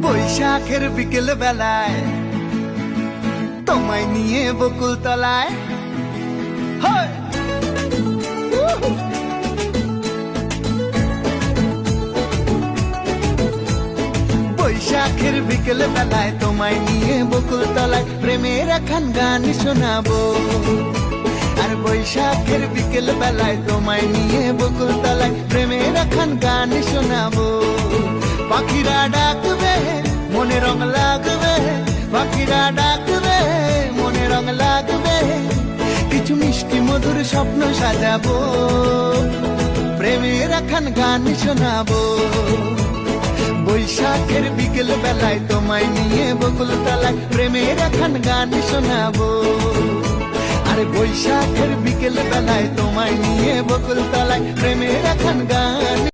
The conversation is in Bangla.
বৈশাখের বিকেল বেলায় তোমায় নিয়ে বকুল তলায় বৈশাখের বিকেল বেলায় তোমায় নিয়ে বকুল তলায় প্রেমের এখন গান শোনাবো। আর বৈশাখের বিকেল বেলায় তোমায় নিয়ে বকুল তলায় প্রেমের এখন গান শোনাবো। পাখিরা ডাকবে মনে রং লাগবে, পাখিরা ডাকবে মনে রং লাগবে, কিছু মিষ্টি মধুর স্বপ্ন সাজাবো, প্রেমের এখন গান শোনাবো। বৈশাখের বিকেল বেলায় তোমায় নিয়ে বকুল তলায় প্রেমের এখন গান শোনাবো। আরে বৈশাখের বিকেল বেলায় তোমায় নিয়ে বকুল তলায় প্রেমের এখন গান